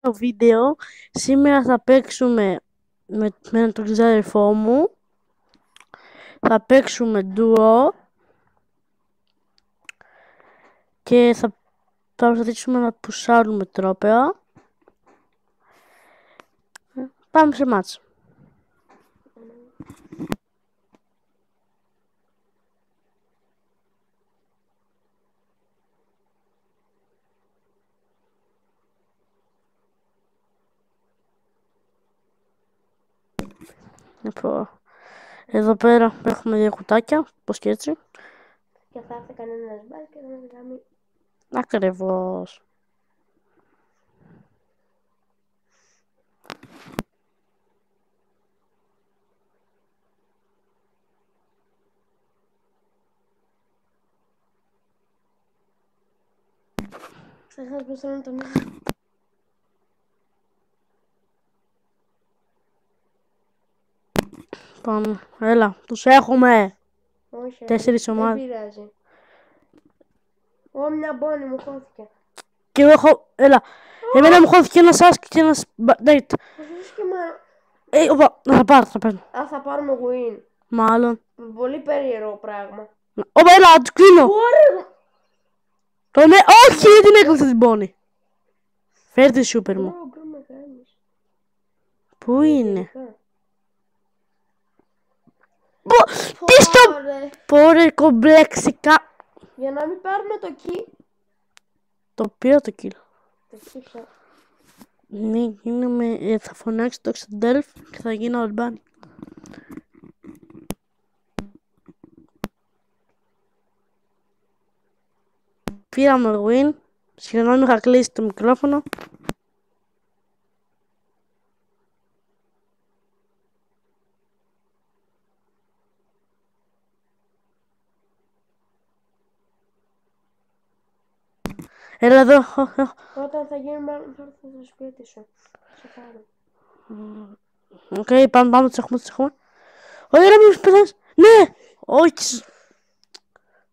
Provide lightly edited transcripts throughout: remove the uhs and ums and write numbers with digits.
Το βίντεο. Σήμερα θα παίξουμε με τον ξάδερφό μου. Θα παίξουμε ντουο και θα προσπαθήσουμε να πουσάρουμε τρόπαια. Πάμε σε μάτς. Εδώ πέρα έχουμε δύο κουτάκια, πως και έτσι. Και θα έρθει κανένας μπάλ και θα με γάμει. Ακριβώς. Ξέχασα πως θέλω να το μείνω. Πάμε. Έλα, τους έχουμε. Όχι, 4 ομάδες. δεν πειράζει. Μια μπόνη μου χώθηκε. Και εγώ έχω, έλα. Εμένα μου χώθηκε ένας άσκ και ένας date. Οπα, θα πάρω, θα παίρνω. Θα πάρουμε win. Μάλλον. Πολύ περίεργο πράγμα. Οπα, έλα, τους κλείνω. Ναι, όχι, δεν έκλεισα την πόνη. Φέρ' τη σούπερ μου. Πού είναι? Τι στο... Πόρε κομπλεξικά. Για να μην πάρουμε το kill. Το πήρα το kill. Το kill. Ναι, γίνομαι, θα φωνάξει το Xdelf και θα γίνω Αλμπάνι. Πήραμε win. Συγγνώμη, είχα κλείσει το μικρόφωνο. Έλα εδώ. Όταν θα γίνει μάλλον θα έρθω στο σπίτι σου. Σε πάρω. Οκ, πάμε, τους έχουμε. Όχι, ρε, μην πεθάνεις. Ναι! Όχι.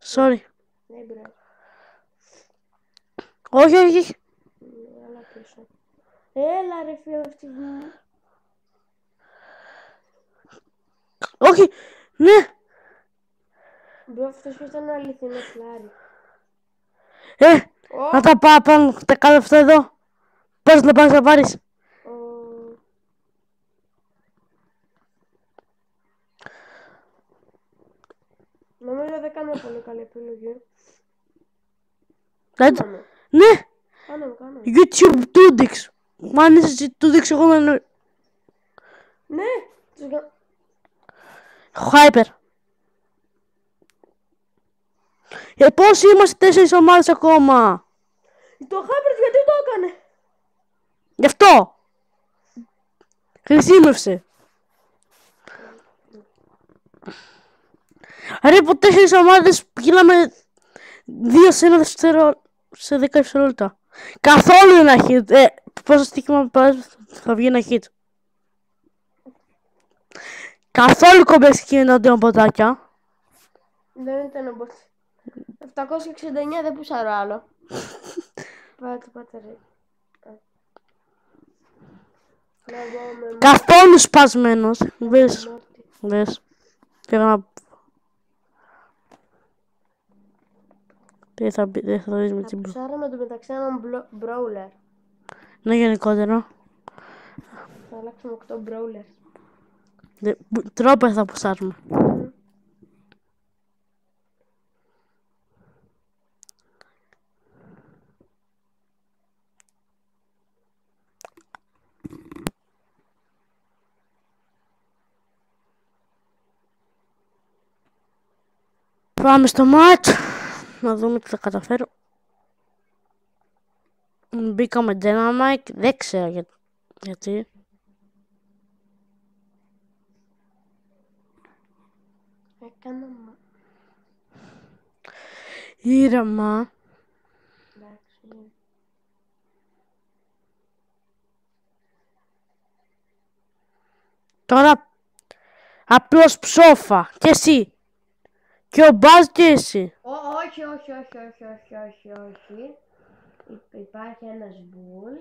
Sorry. Δεν πειράζει. Όχι. Έλα πίσω. Έλα ρε φίλε αυτή μου. Όχι. Ναι. Μπρο, αυτός ποιος ήταν ο αληθινός φλάρι. Να τα πάω πάνω, τα κάνω αυτό εδώ. Πες να πας να πάρεις. Νομίζω δεν κάνουμε πολύ καλή επιλογή. Ναι. Κάναμε. YouTube του δείξω. Μα αν είσαι του δείξω εγώ με... Ναι. Hyper. Πώς είμαστε 4 ομάδες ακόμα? Το Hyper γιατί το έκανε? Γι' αυτό. Χρησιμεύσε. Ρε, από 4 ομάδες γίναμε 2 σε 1 δευτερόλεπτο. Σε 10 δευτερόλεπτα. Καθόλου ένα hit. Πόσο στοίχημα θα βγει ένα hit. Καθόλου κομπλεξική εναντίον ποτάκια. Δεν ήταν μποτ. 769 δεν πουσάρω άλλο. Πάτε ρε. Καθόλου σπασμένος. Βες. Πήγα να... Δεν θα δεις με την πουσάρω με το μεταξύ έναν brawler. Ναι, γενικότερα. Θα αλλάξουμε 8 brawlers. Τρόπες θα πουσάρουμε. Πάμε στο match. Να δούμε τι θα καταφέρω. Μπήκαμε Dynamite. Δεν ξέρω γιατί. Έκανα ήρεμα. Τώρα απλώς ψόφα. Και εσύ. Και ο Μπάζ και εσύ. Όχι. Υπάρχει ένας μπουλ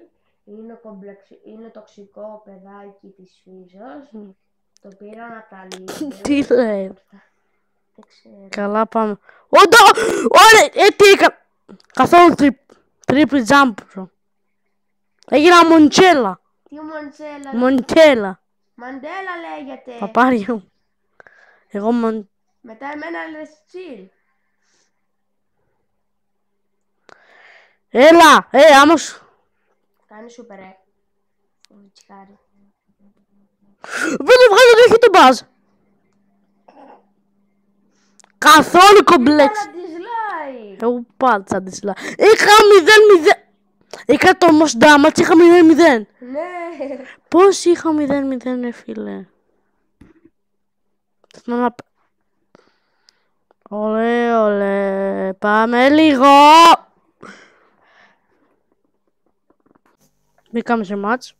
Είναι τοξικό παιδάκι της φύσεως. Το πήραν από τα Lidl. Τι λέει. Δεν ξέρω. Καλά πάμε. Ωραία, τι έκανα. Καθόλου triple jump. Έγινα Μοντσέλα. Τι Μοντσέλα. Μοντέλα. Μαντέλα λέγεται. Παπάρια μου. Εγώ Μετά εμένα λες chill. Έλα, άμα σου. Κάνει σούπερ, Βιτσικάρι. Δεν το βγάζω, δεν έχει τον μπάζ. Καθόλου κομπλέξ. Είχα dislike. Εγώ πάτησα dislike. Είχα 0-0. Είχα το most damage, είχα 0-0. Ναι. Πώς είχα 0-0 φίλε. Ολέ, ολέ. Πάμε λίγο. Μπήκαμε σε μάτς.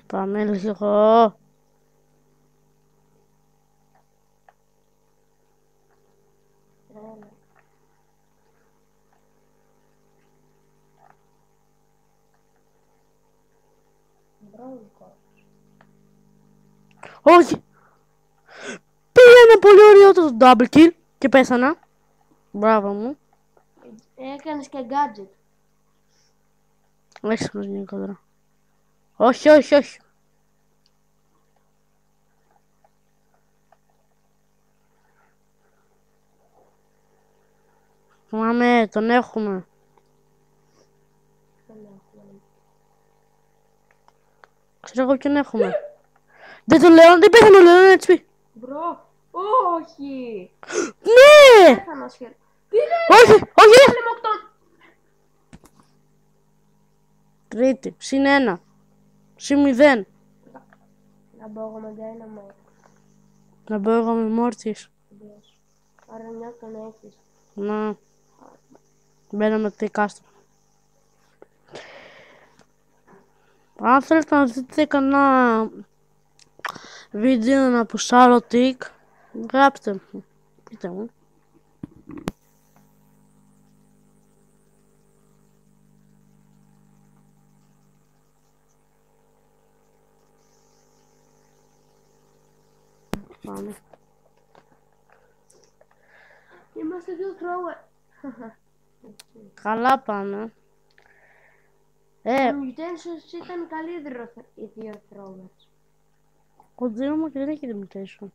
Πάμε λίγο. Όχι. Πήγαινε πολύ ωραίο το double kill και πέθανα. Μπράβο μου. Έκανες και gadget. Έξυπνος γενικότερα. Όχι, όχι, όχι. Πάμε, τον έχουμε. Ξέρω εγώ ποιον έχουμε. Δεν το λέω, δεν πέθανε ο Λέον HP. Μπρο, όχι. Ναι! Πέθανα σχεδόν. Όχι, όχι. Λεμοκτών. Τρίτη, συν 1. Συν 0. Να μπω εγώ με Dynamite. Να μπω εγώ με Μόρτις. Άρα 9 τον έχεις. Να. Μπαίνω με τη κάστρο. Αν θέλετε να δείτε κανένα βίντεο να πουσάρω τικ, γράψτε μου. Πείτε μου. Πάμε. Είμαστε δύο thrower. Καλά πάμε. Οι mutations ήταν καλύτερο οι δύο throwers. Ο Δήμο και δεν έχει limitation.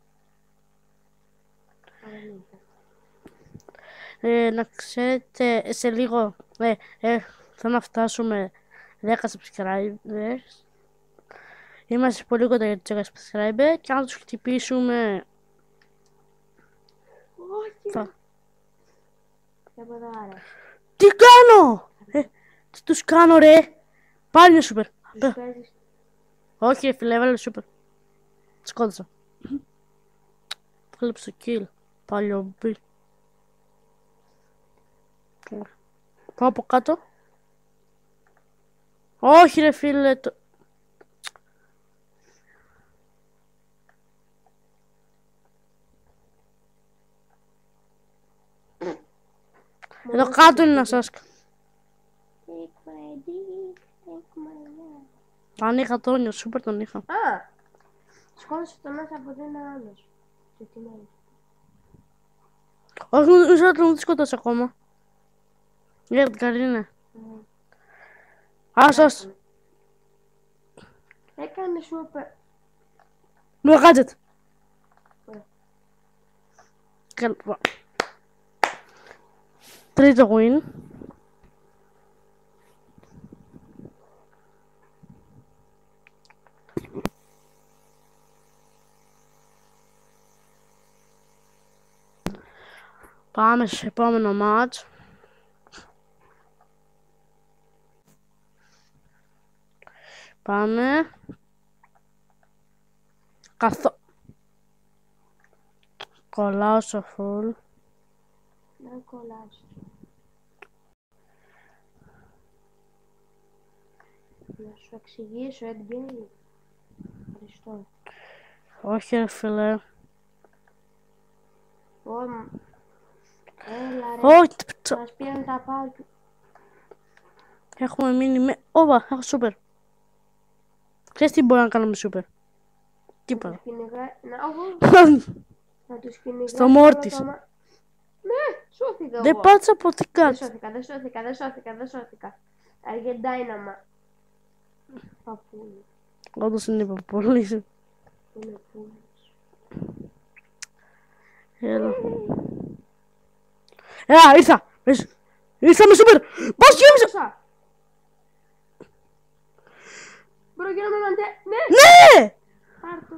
Να ξέρετε, σε λίγο θα να φτάσουμε 10 subscribers. Είμαστε πολύ κοντά για τους 10 subscribers και αν τους χτυπήσουμε... Όχι. Τίποτα. Τι κάνω! Τι τους κάνω ρε! Πάλι είναι σούπερ. Όχι φίλε, έβαλε σούπερ. Σκότωσα. Βλέπεις το kill. Πάλι ο μπι. Πάω από κάτω. Όχι ρε φίλε. Εδώ κάτω είναι ένα Σάσκα. Αν είχα τον όνιο, σούπερ τον είχα. Α! Σκόνησε το μέσα από ένα άλλος. Και τι λέει. Όχι, μισό λεπτό, μου τη σκότωσε ακόμα. Για την Καρίνα. Άσας. Έκανε σούπερ. Με gadget. Καλά. Τρίτο win. Πάμε στο επόμενο match. Πάμε. Κολλάω στο full. Να κολλάς. Να σου εξηγήσω, Endgame. Ευχαριστώ. Όχι ρε φίλε. Έλα ρε. Όχι. Μας πήραν τα πάλι. Έχουμε μείνει με... Ωπα, έχω σούπερ. Ξέρεις τι μπορεί να κάνουμε σούπερ. Τίποτα. Να τους κυνηγάς. Στο Μόρτις. Ναι, σώθηκα Δεν εγώ. πάτησα από τι Δεν κάτι. σώθηκα. Αργεντάιναμα. Παππούλη. Όντως είναι παππούλης. Είναι πούλης. Έλα. Ήρθα. Ήρθα με σούπερ. Πώς γέμισα. Μπορώ και να με μαντέ. Ναι. Ναι. Πάρτο.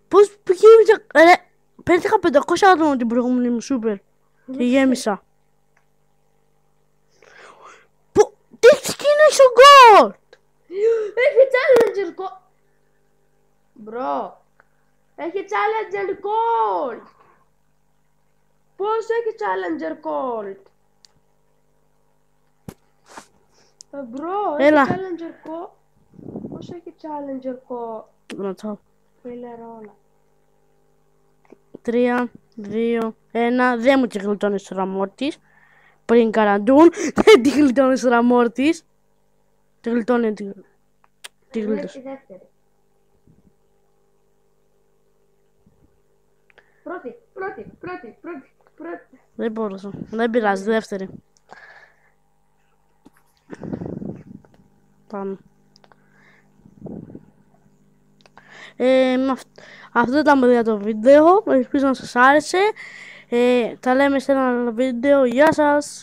Πώς γέμισα. Πέτυχα 500 άτομα την προηγούμενη μου σούπερ. Και γέμισα. Τι ξεκίνησε ο γκολ. Έχει challenger goal. Μπρο. Έχει challenger goal. Πώς έχει challenger goal. Μπρο, Έλα. έχει challenger goal. Πώς έχει challenger goal. Ρωτάω. Φίλε ρόλα. 3, 2, 1. Δεν μου τη γλιτώνεις ο Ραμόρτης. Πριν καραντούν. Δεν τη γλιτώνεις ο Ραμόρτης. Τη γλιτώνει. Τη γλιτώνει. Έχει δεύτερη. Πρώτη. Δεν μπορούσα. Δεν πειράζει. Δεύτερη. Πάμε. Αυτό ήταν για το βίντεο. Ελπίζω να σας άρεσε. Τα λέμε σε ένα άλλο βίντεο. Γεια σας.